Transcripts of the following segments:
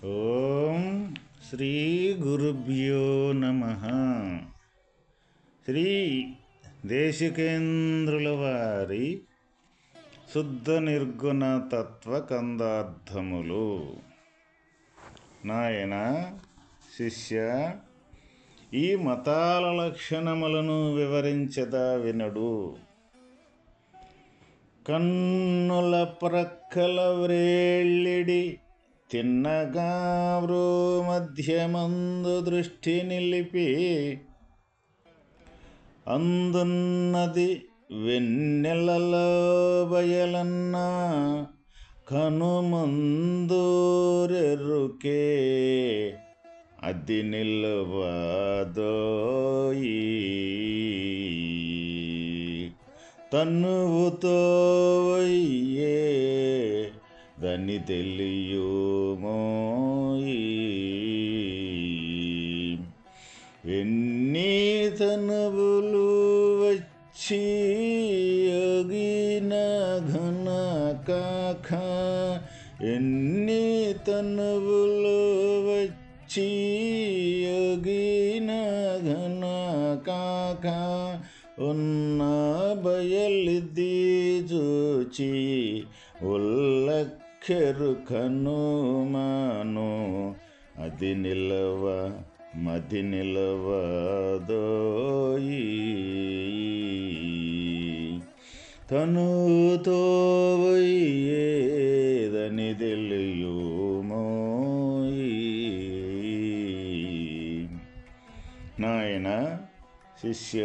ఓం శ్రీ గురుభ్యో నమః. శ్రీ దేశికేంద్రుల వారి శుద్ధ నిర్గుణ తత్వ కందార్థములు. నాయన శిష్య, ఈ మతాల లక్షణములను వివరించదా వినడు. కన్నుల ప్రక్కల వ్రేళ్ళిడి తిన్నగా మధ్యమందు దృష్టి నిలిపి, అందున్నది వెన్నెలలో బయలన్న కనుమందూరెరుకే అది నిలువదోయి. తన్నువుతో వయ్యే దాన్ని తెలియుమోయి. ఎన్ని తనువులు వచ్చి యోగిన ఘన కాక, ఎన్ని తనువులు వచ్చి యోగిన ఘన కాక, ఉన్న బయలిది చూచి ఉల్లెరుకను మాను అది నిలవ మది నిలవదోయి. తనుతో వయ్యేదని తెలియుమోయి. నాయన శిష్య,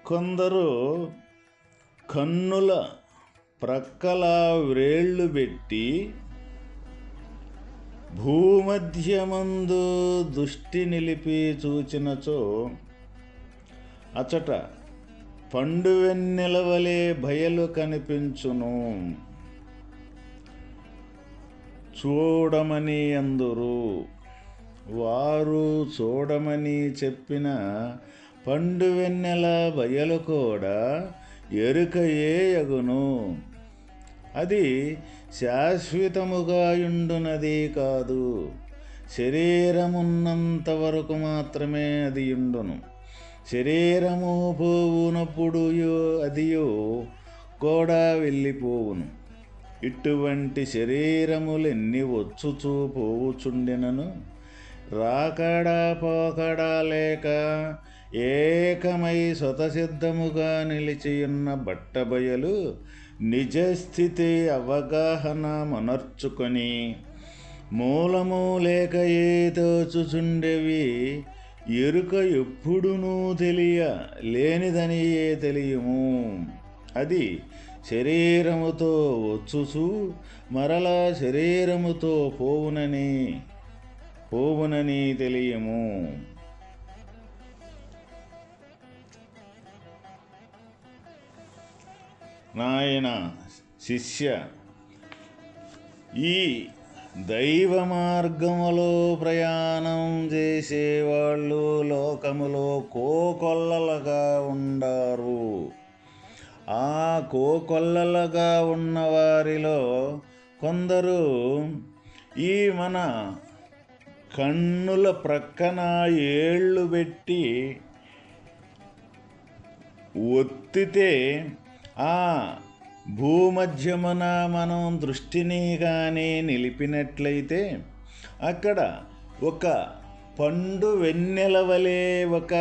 కొందరు కన్నుల ప్రక్కల వ్రేళ్ళు పెట్టి భూమధ్యమందు దృష్టి నిలిపి చూచినచో అచట పండు వెన్నెలవలే బయలు కనిపించును. చూడమని అందురు. వారు చూడమని చెప్పిన పండు వెన్నెల బయలు కూడా ఎరుకయే యగును. అది శాశ్వతముగా యుండునది కాదు. శరీరమున్నంత వరకు మాత్రమే అది యుండును. శరీరము పోవునప్పుడు అదియో కూడా వెళ్ళిపోవును. ఇటువంటి శరీరములెన్ని వచ్చుచూ పోవుచుండినను రాకడా పోకడా లేక ఏకమై స్వతసిద్ధముగా నిలిచియున్న బట్టబయలు నిజస్థితి అవగాహన మనర్చుకొని మూలము లేక ఏ తోచుచుండేవి ఎరుక ఎప్పుడునూ లేనిదని తెలియము. అది శరీరముతో వచ్చుచు మరలా శరీరముతో పోవునని తెలియము. నాయన శిష్య, ఈ దైవ మార్గములో ప్రయాణం చేసేవాళ్ళు లోకములో కోకొల్లలుగా ఉండారు. ఆ కోకొల్లలుగా ఉన్నవారిలో కొందరు ఈ మన కన్నుల ప్రక్కన ఏళ్ళు పెట్టి ఒత్తితే ఆ భూమధ్యమున మనం దృష్టిని కానీ నిలిపినట్లయితే అక్కడ ఒక పండు వెన్నెల వలె ఒక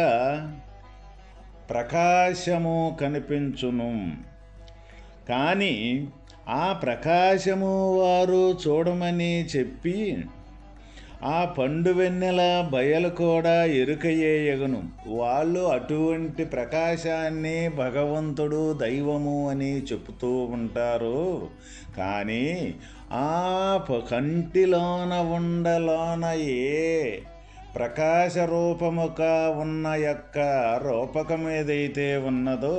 ప్రకాశము కనిపించును. కానీ ఆ ప్రకాశము వారు చూడమని చెప్పి ఆ పండు వెన్నెల బయలు కూడా ఎరుకయ్యేయగును. వాళ్ళు అటువంటి ప్రకాశాన్ని భగవంతుడు దైవము అని చెబుతూ ఉంటారు. కానీ ఆ కంటిలోన ఉండలోన ఏ ప్రకాశ రూపముగా ఉన్న యొక్క రూపకం ఏదైతే ఉన్నదో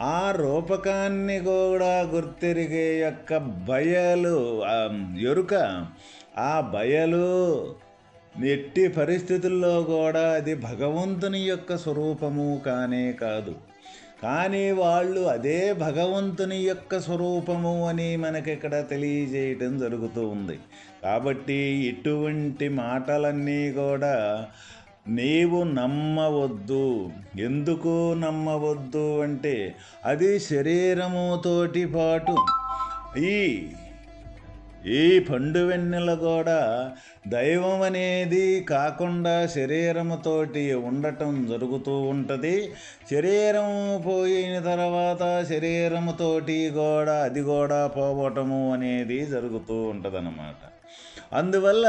ఆ రూపకాన్ని కూడా గుర్తెరిగే యొక్క బయలు ఎరుక, ఆ బయలు ఎట్టి పరిస్థితుల్లో కూడా అది భగవంతుని యొక్క స్వరూపము కానే కాదు. కానీ వాళ్ళు అదే భగవంతుని యొక్క స్వరూపము అని మనకిక్కడ తెలియజేయటం జరుగుతూ ఉంది. కాబట్టి ఇటువంటి మాటలన్నీ కూడా నీవు నమ్మవద్దు. ఎందుకు నమ్మవద్దు అంటే అది శరీరముతోటి పాటు ఈ ఈ పండు వెన్నెల కూడా దైవం అనేది కాకుండా శరీరముతోటి ఉండటం జరుగుతూ ఉంటుంది. శరీరం పోయిన తర్వాత శరీరముతోటి కూడా అది కూడా పోవటము అనేది జరుగుతూ ఉంటుందన్నమాట. అందువల్ల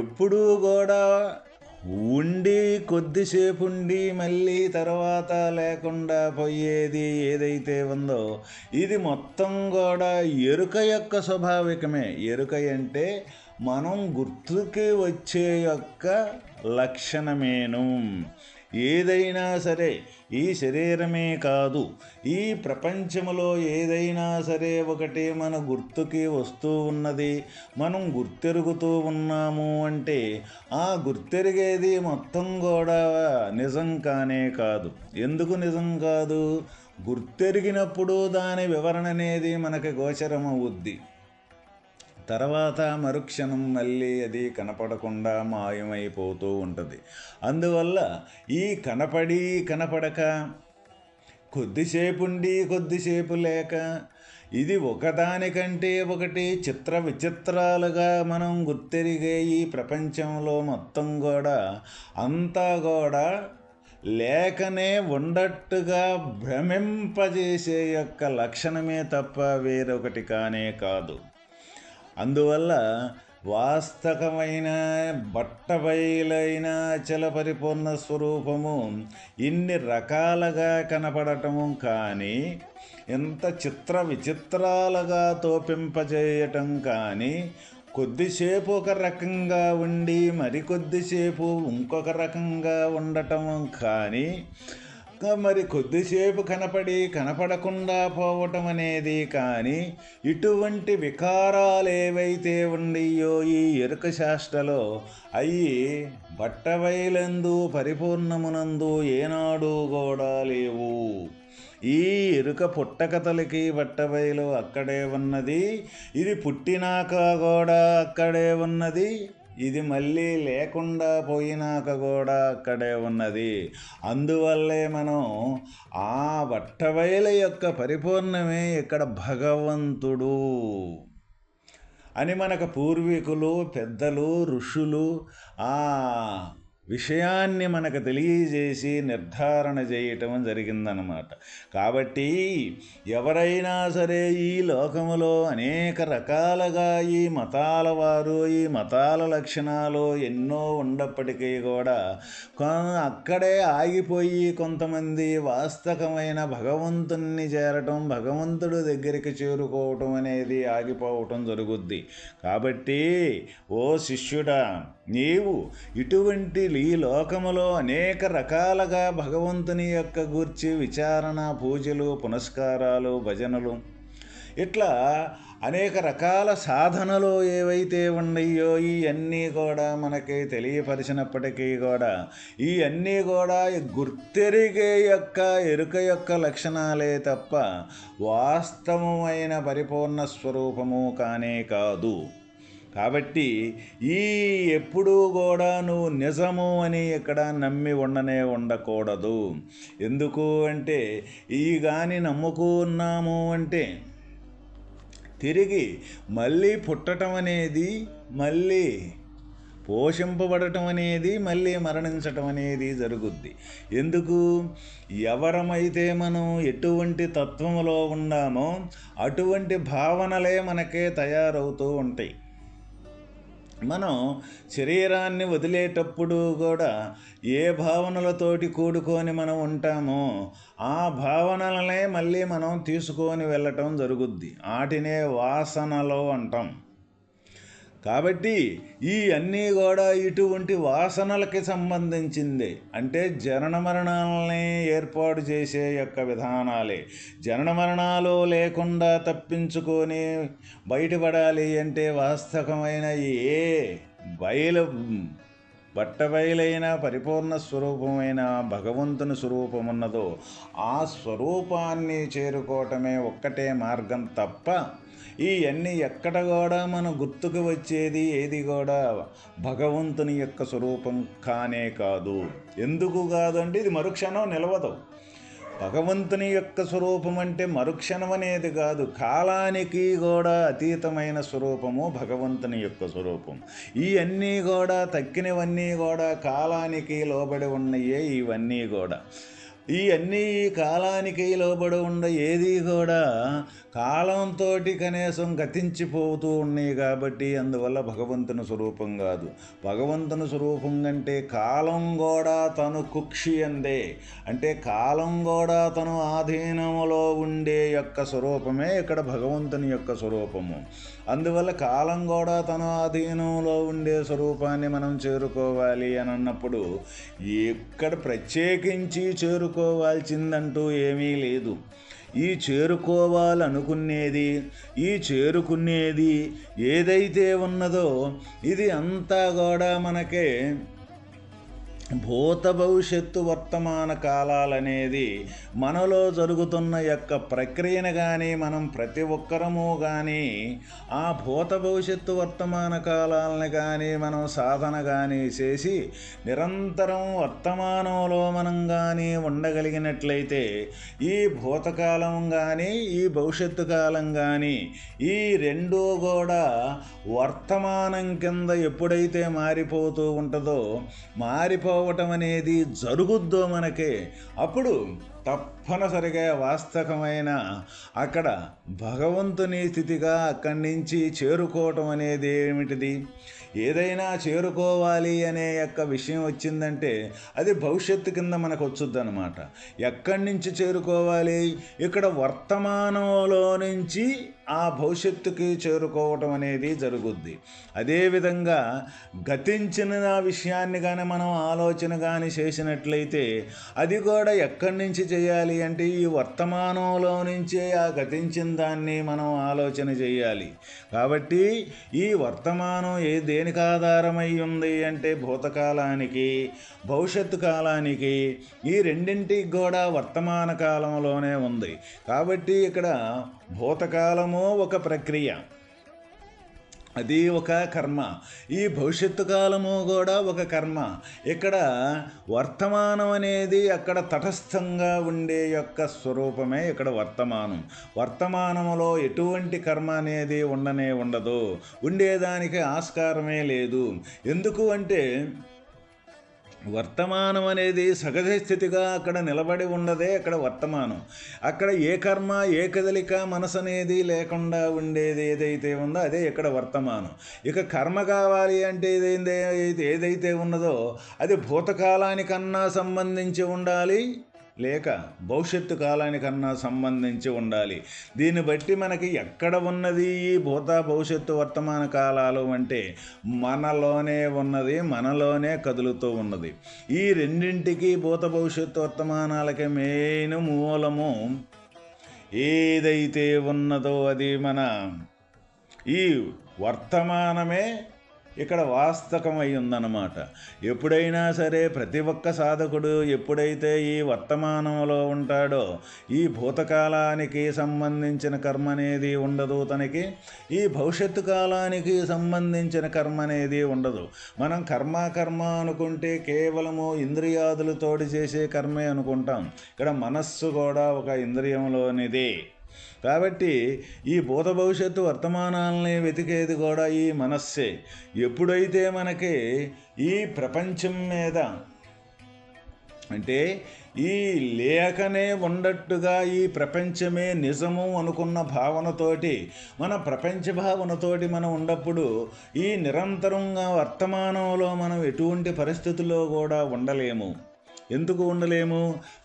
ఎప్పుడూ కూడా ఉండి కొద్దిసేపు ఉండి మళ్ళీ తర్వాత లేకుండా పోయేది ఏదైతే ఉందో ఇది మొత్తం కూడా ఎరుక యొక్క స్వాభావికమే. ఎరుక అంటే మనం గుర్తుకి వచ్చే యొక్క లక్షణమేను. ఏదైనా సరే ఈ శరీరమే కాదు, ఈ ప్రపంచంలో ఏదైనా సరే ఒకటి మన గుర్తుకి వస్తూ ఉన్నది, మనం గుర్తెరుగుతూ ఉన్నాము అంటే ఆ గుర్తెరిగేది మొత్తం కూడా నిజం కానే కాదు. ఎందుకు నిజం కాదు? గుర్తెరిగినప్పుడు దాని వివరణ అనేది మనకి గోచరమవుద్ది. తర్వాత మరుక్షణం మళ్ళీ అది కనపడకుండా మాయమైపోతూ ఉంటుంది. అందువల్ల ఈ కనపడి కనపడక, కొద్దిసేపు ఉండి కొద్దిసేపు లేక, ఇది ఒకదానికంటే ఒకటి చిత్ర విచిత్రాలుగా మనం గుర్తెరిగే ఈ ప్రపంచంలో మొత్తం కూడా అంతా కూడా లేకనే ఉండట్టుగా భ్రమింపజేసే యొక్క లక్షణమే తప్ప వేరొకటి కానే కాదు. అందువల్ల వాస్తవమైన బట్టబయలైన అచల పరిపూర్ణ స్వరూపము ఇన్ని రకాలుగా కనపడటము కానీ, ఎంత చిత్ర విచిత్రాలుగా తోపింపజేయటం కానీ, కొద్దిసేపు ఒక రకంగా ఉండి మరికొద్దిసేపు ఇంకొక రకంగా ఉండటం కానీ, మరి కొద్దిసేపు కనపడి కనపడకుండా పోవటం అనేది కానీ, ఇటువంటి వికారాలు ఏవైతే ఉన్నాయో ఈ ఎరుక శాస్త్రలో అవి బట్టబయలందు పరిపూర్ణమునందు ఏనాడు కూడా లేవు. ఈ ఎరుక పుట్టకతలకి బట్టబయలు అక్కడే ఉన్నది, ఇది పుట్టినాక కూడా అక్కడే ఉన్నది, ఇది మళ్ళీ లేకుండా పోయినాక కూడా అక్కడే ఉన్నది. అందువల్లే మనం ఆ బట్టబయలు యొక్క పరిపూర్ణమే ఇక్కడ భగవంతుడు అని మనకు పూర్వీకులు పెద్దలు ఋషులు ఆ విషయాన్ని మనకు తెలియజేసి నిర్ధారణ చేయటం జరిగిందనమాట. కాబట్టి ఎవరైనా సరే ఈ లోకములో అనేక రకాలుగా ఈ మతాల వారు ఈ మతాల లక్షణాలు ఎన్నో ఉన్నప్పటికీ కూడా అక్కడే ఆగిపోయి కొంతమంది వాస్తవమైన భగవంతుణ్ణి చేరటం, భగవంతుడు దగ్గరికి చేరుకోవటం అనేది ఆగిపోవటం జరుగుద్ది. కాబట్టి ఓ శిష్యుడా, నీవు ఇటువంటి ఈ లోకములో అనేక రకాలుగా భగవంతుని యొక్క గూర్చి విచారణ, పూజలు, పునస్కారాలు, భజనలు, ఇట్లా అనేక రకాల సాధనలు ఏవైతే ఉన్నాయో ఇవన్నీ కూడా మనకి తెలియపరిచినప్పటికీ కూడా ఇవన్నీ కూడా గుర్తెరిగే యొక్క ఎరుక యొక్క లక్షణాలే తప్ప వాస్తవమైన పరిపూర్ణ స్వరూపము కానే కాదు. కాబట్టి ఈ ఎప్పుడూ కూడా నువ్వు నిజము అని ఇక్కడ నమ్మి ఉండకూడదు. ఎందుకు అంటే ఈ కానీ నమ్ముకున్నాము అంటే తిరిగి మళ్ళీ పుట్టడం అనేది, మళ్ళీ పోషింపబడటం అనేది, మళ్ళీ మరణించటం అనేది జరుగుద్ది. ఎందుకు? ఎవరమైతే మనం ఎటువంటి తత్వములో ఉన్నామో అటువంటి భావనలే మనకే తయారవుతూ ఉంటాయి. మనం శరీరాన్ని వదిలేటప్పుడు కూడా ఏ భావనలతోటి కూడుకొని మనం ఉంటామో ఆ భావనలనే మళ్ళీ మనం తీసుకొని వెళ్ళటం జరుగుద్ది. వాటినే వాసనలు అంటాం. కాబట్టి ఈ అన్నీ కూడా ఇటువంటి వాసనలకి సంబంధించింది. అంటే జనన మరణాలని ఏర్పాటు చేసే యొక్క విధానాలే. జనన మరణాలు లేకుండా తప్పించుకొని బయటపడాలి అంటే వాస్తవమైన ఏ బట్టబయలైన పరిపూర్ణ స్వరూపమైన భగవంతుని స్వరూపమున్నదో ఆ స్వరూపాన్ని చేరుకోవటమే ఒక్కటే మార్గం తప్ప ఇవన్నీ ఎక్కడ కూడా మన గుర్తుకు వచ్చేది ఏది కూడా భగవంతుని యొక్క స్వరూపం కానే కాదు. ఎందుకు కాదంటే ఇది మరుక్షణం నిలవదు. భగవంతుని యొక్క స్వరూపం అంటే మరుక్షణం అనేది కాదు, కాలానికి కూడా అతీతమైన స్వరూపము భగవంతుని యొక్క స్వరూపం. ఇవన్నీ కూడా తక్కినవన్నీ కూడా కాలానికి లోబడి ఉన్నయే. ఇవన్నీ కూడా ఈ కాలానికి లోబడి ఉన్న ఏది కూడా కాలంతో కనీసం గతించిపోతూ ఉన్నాయి కాబట్టి అందువల్ల భగవంతుని స్వరూపం కాదు. భగవంతుని స్వరూపం అంటే కాలం కూడా తను కుక్షి అందే, అంటే కాలం కూడా తను ఆధీనములో ఉండే యొక్క స్వరూపమే ఇక్కడ భగవంతుని యొక్క స్వరూపము. అందువల్ల కాలం కూడా తన ఆధీనంలో ఉండే స్వరూపాన్ని మనం చేరుకోవాలి అని అన్నప్పుడు ఇక్కడ ప్రత్యేకించి చేరుకోవాల్సిందంటూ ఏమీ లేదు. ఈ చేరుకోవాలనుకునేది, ఈ చేరుకునేది ఏదైతే ఉన్నదో ఇది అంతా కూడా మనకే భూత భవిష్యత్తు వర్తమాన కాలాలనేది మనలో జరుగుతున్న యొక్క ప్రక్రియను కానీ మనం ప్రతి ఒక్కరము కానీ ఆ భూత భవిష్యత్తు వర్తమాన కాలాలను కానీ మనం సాధన కానీ చేసి నిరంతరం వర్తమానంలో మనం కానీ ఉండగలిగినట్లయితే ఈ భూతకాలం కానీ ఈ భవిష్యత్తు కాలం కానీ ఈ రెండూ కూడా వర్తమానం కింద ఎప్పుడైతే మారిపోతూ ఉంటుందో మారిపోవటం అనేది జరుగుద్దో మనకే, అప్పుడు తప్పనిసరిగా వాస్తవమైన అక్కడ భగవంతుని స్థితిగా అక్కడి నుంచి చేరుకోవటం అనేది ఏమిటిది? ఏదైనా చేరుకోవాలి అనే యొక్క విషయం వచ్చిందంటే అది భవిష్యత్తు కింద మనకు వచ్చుద్ది అనమాట. ఎక్కడి నుంచి చేరుకోవాలి? ఇక్కడ వర్తమానంలో నుంచి ఆ భవిష్యత్తుకి చేరుకోవటం అనేది జరుగుద్ది. అదేవిధంగా గతించిన విషయాన్ని కానీ మనం ఆలోచన కానీ చేసినట్లయితే అది కూడా ఎక్కడి నుంచి చేయాలి అంటే ఈ వర్తమానంలో నుంచే ఆ గతించిన దాన్ని మనం ఆలోచన చేయాలి. కాబట్టి ఈ వర్తమానం దేనికి ఆధారమై ఉంది అంటే భూతకాలానికి భవిష్యత్తు కాలానికి ఈ రెండింటికి కూడా వర్తమాన కాలంలోనే ఉంది. కాబట్టి ఇక్కడ భూతకాలము ఒక ప్రక్రియ, అది ఒక కర్మ, ఈ భవిష్యత్తు కాలము కూడా ఒక కర్మ. ఇక్కడ వర్తమానం అనేది అక్కడ తటస్థంగా ఉండే యొక్క స్వరూపమే ఇక్కడ వర్తమానం. వర్తమానంలో ఎటువంటి కర్మ అనేది ఉండదు, ఉండేదానికి ఆస్కారమే లేదు. ఎందుకు అంటే వర్తమానం అనేది సహజ స్థితిగా అక్కడ నిలబడి ఉన్నదే అక్కడ వర్తమానం. అక్కడ ఏ కర్మ ఏ కదలిక మనసు అనేది లేకుండా ఉండేది ఏదైతే ఉందో అదే ఇక్కడ వర్తమానం. ఇక కర్మ కావాలి అంటే ఏదైతే ఉన్నదో అది భూతకాలానికన్నా సంబంధించి ఉండాలి, లేక భవిష్యత్తు కాలానికన్నా సంబంధించి ఉండాలి. దీన్ని బట్టి మనకి ఎక్కడ ఉన్నది ఈ భవిష్యత్తు వర్తమాన కాలాలు అంటే మనలోనే ఉన్నది, మనలోనే కదులుతూ ఉన్నది. ఈ రెండింటికి భవిష్యత్తు వర్తమానాలకి మెయిన్ మూలము ఏదైతే ఉన్నదో అది మన ఈ వర్తమానమే ఇక్కడ వాస్తవమై ఉందన్నమాట. ఎప్పుడైనా సరే ప్రతి ఒక్క సాధకుడు ఎప్పుడైతే ఈ వర్తమానంలో ఉంటాడో ఈ భూతకాలానికి సంబంధించిన కర్మ అనేది ఉండదు, తనకి ఈ భవిష్యత్తు కాలానికి సంబంధించిన కర్మ అనేది ఉండదు. మనం కర్మ అనుకుంటే కేవలము ఇంద్రియాదులతోటి చేసే కర్మే అనుకుంటాం. ఇక్కడ మనస్సు కూడా ఒక ఇంద్రియంలోనిదే. కాబట్టి ఈ భవిష్యత్తు వర్తమానాలని వెతికేది కూడా ఈ మనస్సే. ఎప్పుడైతే మనకి ఈ ప్రపంచం మీద అంటే ఈ లేఖనే ఉండట్టుగా ఈ ప్రపంచమే నిజము అనుకున్న భావనతోటి మన ప్రపంచ భావనతోటి మనం ఉన్నప్పుడు ఈ నిరంతరంగా వర్తమానంలో మనం ఎటువంటి పరిస్థితుల్లో కూడా ఉండలేము. ఎందుకు ఉండలేము?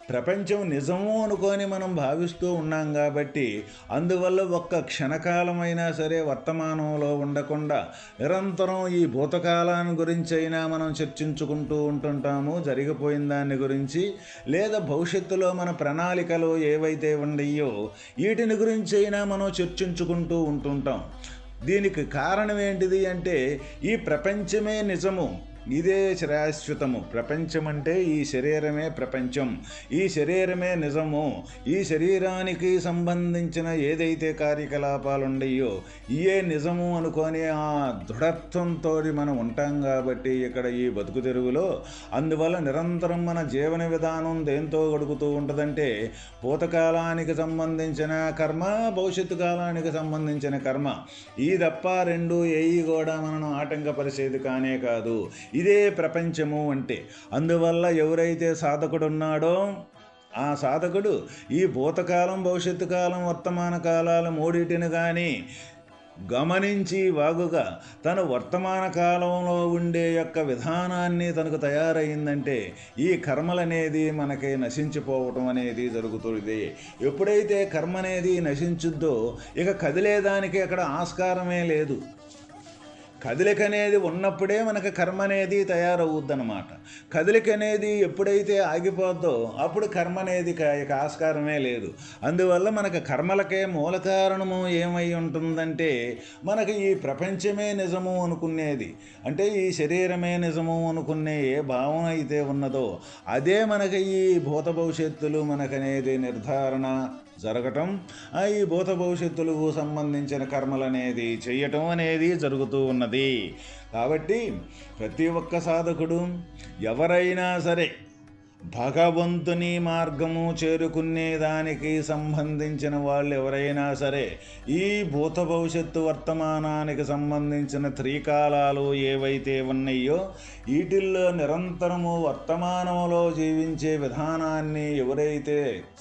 ప్రపంచం నిజము అనుకొని మనం భావిస్తూ ఉన్నాం కాబట్టి. అందువల్ల ఒక్క క్షణకాలమైనా సరే వర్తమానంలో ఉండకుండా నిరంతరం ఈ భూతకాలాన్ని గురించి అయినా మనం చర్చించుకుంటూ ఉంటుంటాము, జరిగిపోయిన దాని గురించి, లేదా భవిష్యత్తులో మన ప్రణాళికలు ఏవైతే ఉన్నాయో వీటిని గురించి అయినా మనం చర్చించుకుంటూ ఉంటుంటాం. దీనికి కారణం ఏంటిది అంటే ఈ ప్రపంచమే నిజము, ఇదే శాశ్వతము. ప్రపంచం అంటే ఈ శరీరమే ప్రపంచం, ఈ శరీరమే నిజము. ఈ శరీరానికి సంబంధించిన ఏదైతే కార్యకలాపాలు ఉన్నాయో ఇయే నిజము అనుకొని ఆ దృఢత్వంతో మనం ఉంటాం కాబట్టి ఇక్కడ ఈ బతుకు తెరువులో. అందువల్ల నిరంతరం మన జీవన విధానం దేంతో గడుపుతూ ఉంటుందంటే భూతకాలానికి సంబంధించిన కర్మ, భవిష్యత్తు కాలానికి సంబంధించిన కర్మ. ఈ తప్ప రెండు ఏవి కూడా మనను ఆటంకపరిచేది కానే కాదు. ఇదే ప్రపంచము అంటే. అందువల్ల ఎవరైతే సాధకుడు ఉన్నాడో ఆ సాధకుడు ఈ భూతకాలం, భవిష్యత్తు కాలం, వర్తమాన కాలాలు మూడింటిని కానీ గమనించి వాగుగా తన వర్తమాన కాలంలో ఉండే యొక్క విధానాన్ని తనకు తయారైందంటే ఈ కర్మలనేది మనకి నశించిపోవటం అనేది జరుగుతుంది. ఎప్పుడైతే కర్మ అనేది నశించుద్దో ఇక కదిలేదానికి అక్కడ ఆస్కారమే లేదు. కదలిక అనేది ఉన్నప్పుడే మనకు కర్మ అనేది తయారవుద్దనమాట. కదలిక అనేది ఎప్పుడైతే ఆగిపోద్దో అప్పుడు కర్మ అనేది ఆస్కారమే లేదు. అందువల్ల మనకు కర్మలకే మూల కారణము ఏమై ఉంటుందంటే మనకి ఈ ప్రపంచమే నిజము అనుకునేది, అంటే ఈ శరీరమే నిజము అనుకునే ఏ భావన అయితే ఉన్నదో అదే మనకి ఈ భూత భవిష్యత్తులు మనకనేది నిర్ధారణ జరగటం, ఈ భూత భవిష్యత్తులకు సంబంధించిన కర్మలనేది చేయటం అనేది జరుగుతూ ఉన్నది. కాబట్టి ప్రతి ఒక్క సాధకుడు ఎవరైనా సరే భగవంతుని మార్గము చేరుకునేదానికి సంబంధించిన వాళ్ళు ఎవరైనా సరే ఈ భూత భవిష్యత్తు వర్తమానానికి సంబంధించిన త్రికాలాలు ఏవైతే ఉన్నాయో వీటిల్లో నిరంతరము వర్తమానంలో జీవించే విధానాన్ని ఎవరైతే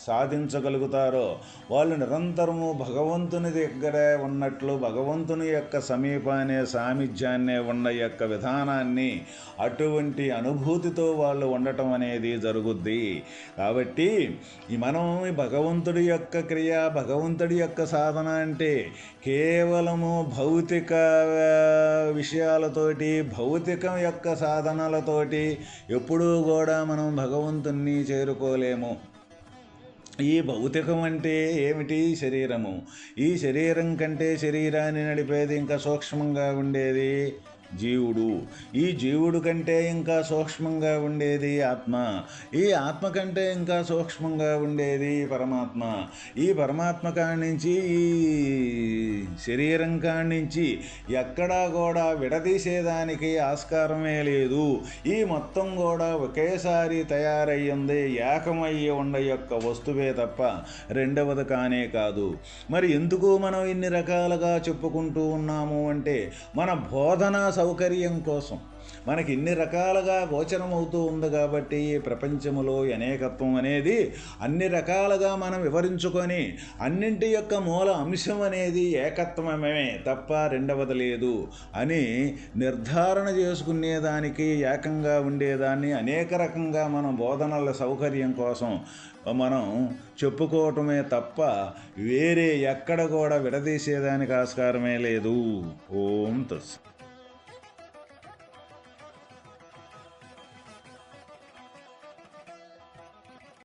సాధించగలుగుతారో వాళ్ళు నిరంతరము భగవంతుని దగ్గరే ఉన్నట్లు, భగవంతుని యొక్క సమీపానే సామిధ్యాన్నే ఉన్న యొక్క విధానాన్ని అటువంటి అనుభూతితో వాళ్ళు ఉండటం అనేది జరుగుద్ది. కాబట్టి మనం భగవంతుడి యొక్క క్రియ, భగవంతుడి యొక్క సాధన అంటే కేవలము భౌతిక విషయాలతోటి, భౌతికం యొక్క సాధనలతోటి ఎప్పుడూ కూడా మనం భగవంతుణ్ణి చేరుకోలేము. ఈ భౌతికం అంటే ఏమిటి? శరీరము. ఈ శరీరం కంటే శరీరాన్ని నడిపేది ఇంకా సూక్ష్మంగా ఉండేది జీవుడు. ఈ జీవుడు కంటే ఇంకా సూక్ష్మంగా ఉండేది ఆత్మ. ఈ ఆత్మ కంటే ఇంకా సూక్ష్మంగా ఉండేది పరమాత్మ. ఈ పరమాత్మ కానించి ఈ శరీరం కానించి ఎక్కడా కూడా విడదీసేదానికి ఆస్కారమే లేదు. ఈ మొత్తం కూడా ఒకేసారి తయారయ్యింది, ఏకమయ్యి ఉండ యొక్క వస్తువే తప్ప రెండవది కానే కాదు. మరి ఎందుకు మనం ఇన్ని రకాలుగా చెప్పుకుంటూ ఉన్నాము అంటే మన బోధనా సౌకర్యం కోసం. మనకి ఇన్ని రకాలుగా గోచరం అవుతూ ఉంది కాబట్టి ఈ ప్రపంచములో అనేకత్వం అనేది అన్ని రకాలుగా మనం వివరించుకొని అన్నింటి యొక్క మూల అంశం అనేది ఏకత్వమే తప్ప రెండవది లేదు అని నిర్ధారణ చేసుకునేదానికి, ఏకంగా ఉండేదాన్ని అనేక రకంగా మనం బోధనల సౌకర్యం కోసం మనం చెప్పుకోవటమే తప్ప వేరే ఎక్కడ కూడా విడదీసేదానికి ఆస్కారమే లేదు. ఓం తస్సత్.